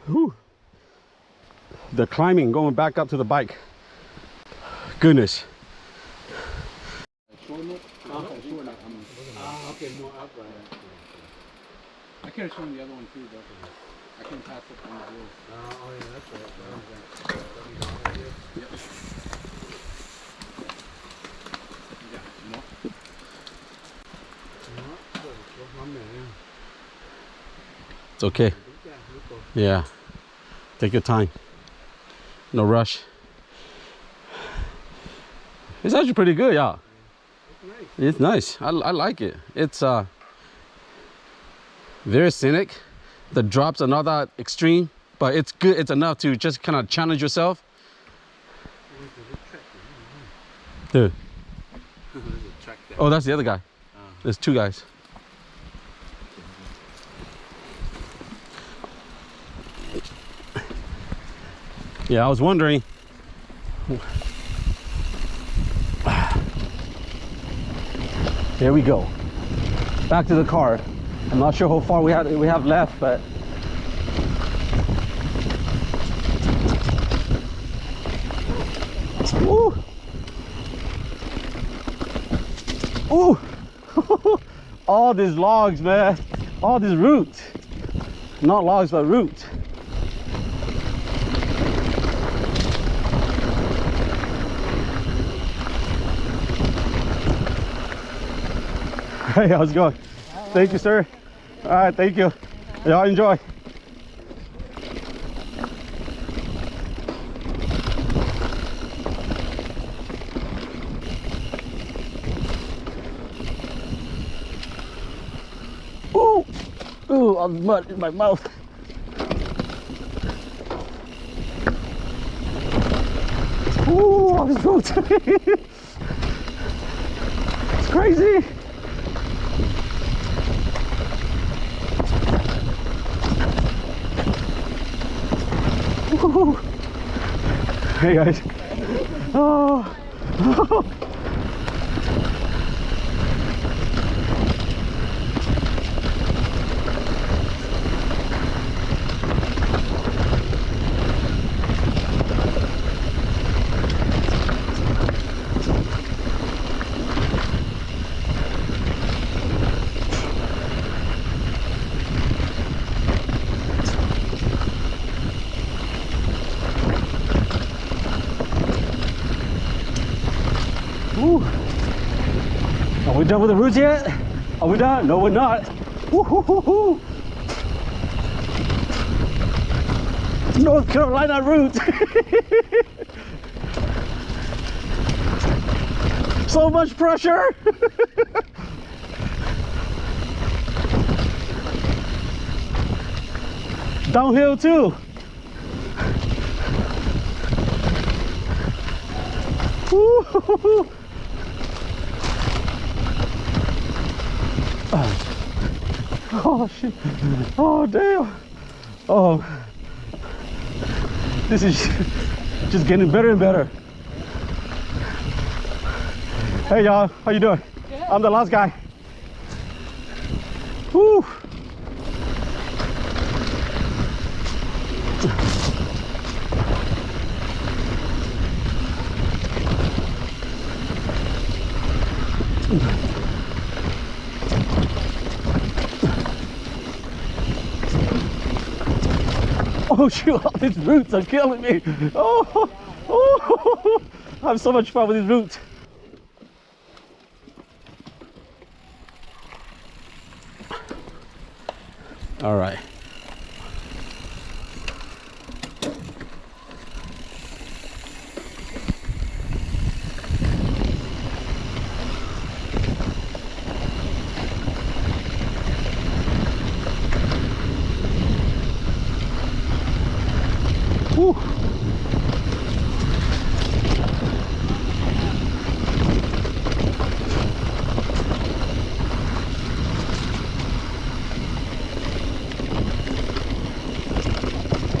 Whew. The climbing, going back up to the bike. Goodness. Okay, more upright. I could have shown the other one too, though. I can pass it on the wheel. Oh, yeah, that's right. Yep. It's okay. Yeah. Take your time. No rush. It's actually pretty good, yeah. It's nice. I like it. It's very scenic. The drops are not that extreme, but it's good. It's enough to just kind of challenge yourself. Dude. Oh, that's the other guy. There's two guys. Yeah, I was wondering. Here we go. Back to the car. I'm not sure how far we have left, but ooh. Ooh. All these logs, man. All this root. Not logs, but root. Hey, how's it going? Thank you, sir. All right, thank you. Y'all enjoy. Ooh, ooh, all the mud in my mouth. Ooh, all these roots. It's crazy. Ooh. Hey guys. Oh. Ooh. Are we done with the roots yet? Are we done? No, we're not. Woo-hoo-hoo-hoo. North Carolina roots. So much pressure. Downhill too. Woo-hoo-hoo. Oh shit. Oh damn. Oh, this is just getting better and better. Hey y'all, how you doing? Good. I'm the last guy. Woo. Oh shoot, all these roots are killing me. Oh, oh, I have so much fun with these roots. All right. Whew.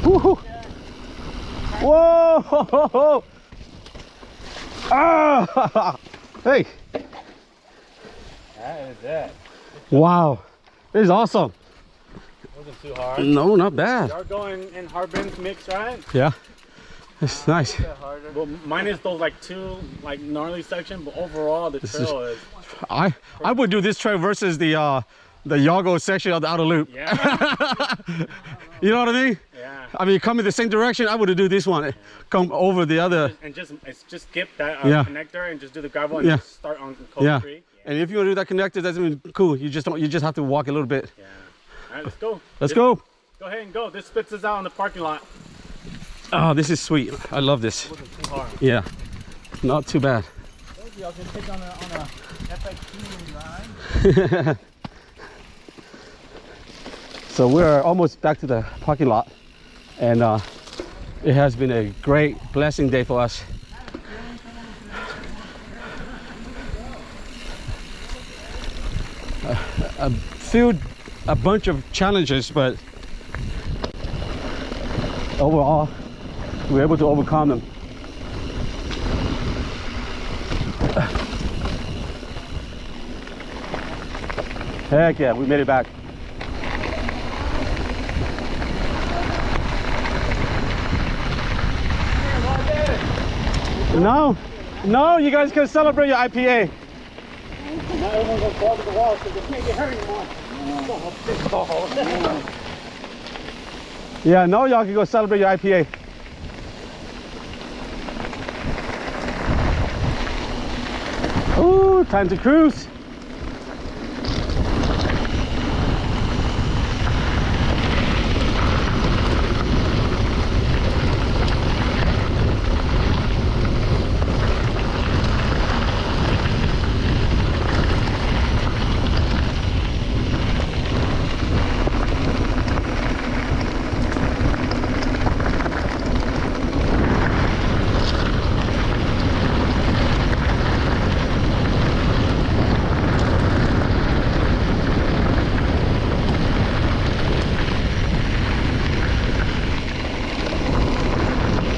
Woo-hoo. Whoa! Ah! Hey! That is it. Wow, this is awesome. Wasn't too hard. No, not bad. Y'all going in Harpers mix, right? Yeah, it's nice. Well, minus those like two like gnarly section, but overall the trail is. I would do this trail versus the Yago section of the outer loop. Yeah. You know what I mean? Yeah. I mean, come in the same direction. I would do this one. Yeah. Come over the other. And just skip that connector and just do the gravel and just start on Cove Creek. Yeah. And if you want to do that connector, that's even cool. You just don't. You just have to walk a little bit. Yeah. All right, let's go. Let's go. Go ahead and go. This spits us out in the parking lot. Oh, this is sweet. I love this. It wasn't too hard. Yeah. Not too bad. Thank you. I can take on a FX2 ride. So we're almost back to the parking lot, and it has been a great blessing day for us. A bunch of challenges, but overall we were able to overcome them. Heck yeah, we made it back. No, you guys can celebrate your IPA. Now everyone's going to fall to the wall so they can't get hurt anymore. Yeah, no, y'all can go celebrate your IPA. Ooh, time to cruise.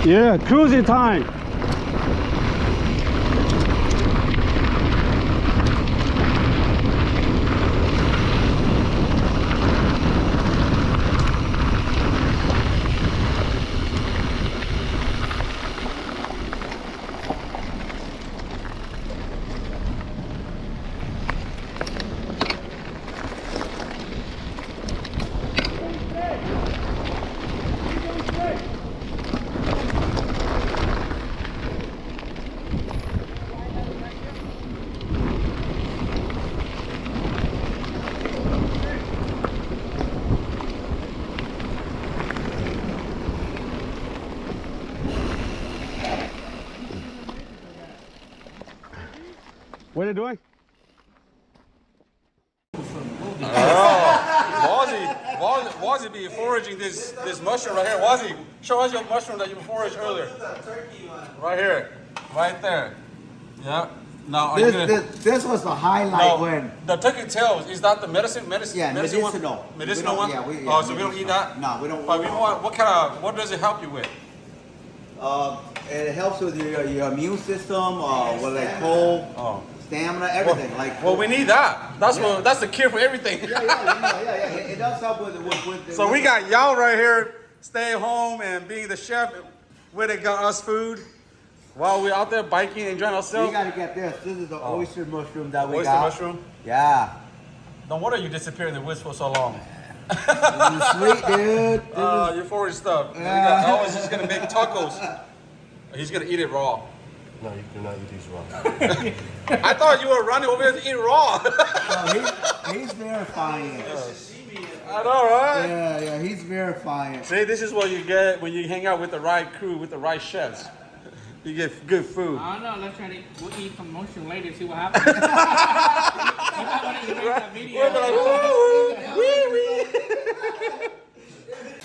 Yeah, cruising time. What are you doing? Oh, Wazzy be foraging this mushroom right here. Wazzy, show us your mushroom that you foraged earlier. Right here, right there. Yeah. Now, this was the highlight when the turkey tails. Is that the medicine? Yeah, medicinal. Medicinal one. Yeah, so we don't eat that. No, we don't. But we want what does it help you with? It helps with your immune system, with like cold, stamina, everything. Well, we need that. That's the cure for everything. Yeah. It does help with So we got y'all right here, staying home and being the chef, where they got us food while we're out there biking, enjoying ourselves. You gotta get this. This is the oyster mushroom that we oyster got. Oyster mushroom? Yeah. No wonder you disappeared in the woods for so long. Sweet, dude. Your forage stuff. I was just gonna make tacos. He's gonna eat it raw. No, you do not eat these raw. I thought you were running over here to eat raw. He's verifying it. I know, right? Yeah, he's verifying it. See, this is what you get when you hang out with the right crew, with the right chefs. You get good food. I don't know. Let's try to we'll eat some mushroom later and see what happens.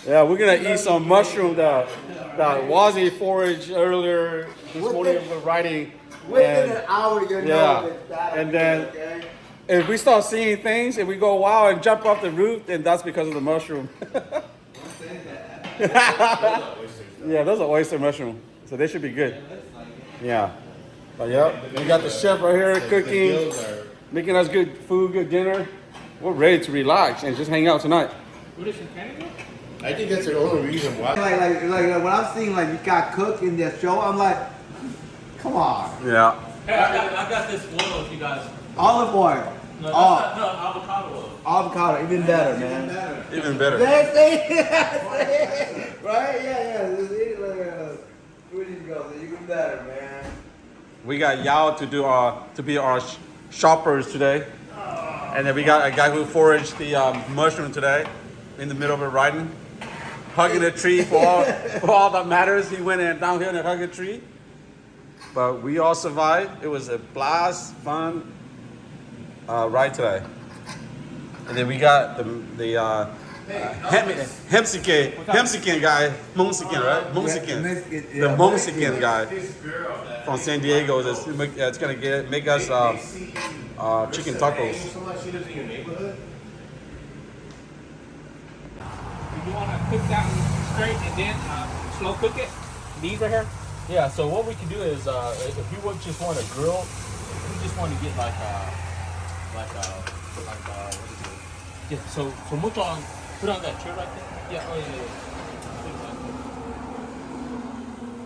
Yeah, we're gonna eat some mushroom that Wazzy foraged earlier this morning. We're riding. Within an hour, you know that. And then if we start seeing things and we go wow and jump off the roof, then that's because of the mushroom. Yeah, those are oyster mushroom, so they should be good. Yeah. But yep, we got the chef right here cooking, making us good food, good dinner. We're ready to relax and just hang out tonight. What is in Canada? I think that's the only reason why. Like when I'm seeing like you got cook in their show, I'm like, come on. Yeah. Hey, I got this oil if you guys. Olive oil. No, that's not, no, avocado oil. Avocado, even better, man. Even better. That's it. Right? Yeah. This is like Swedish girls, even better, man. We got Yao to be our shoppers today, and then we got a guy who foraged the mushroom today, in the middle of it riding, hugging a tree for all that matters. He went down here and hugged a tree, but we all survived. It was a blast, fun ride today, and then we got the Hemsikin guy, Monsikin, right? Monsikin, the Monsikin guy from San Diego. It's gonna make us chicken tacos. So much she lives in your neighborhood? You want to cook that one straight and then slow cook it? These right here? Yeah, so what we can do is, if you would just want to grill, if you just want to get what is it? Yeah, so mucho on, put on that chair right there. Yeah, oh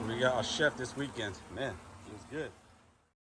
yeah. We got our chef this weekend. Man, it was good.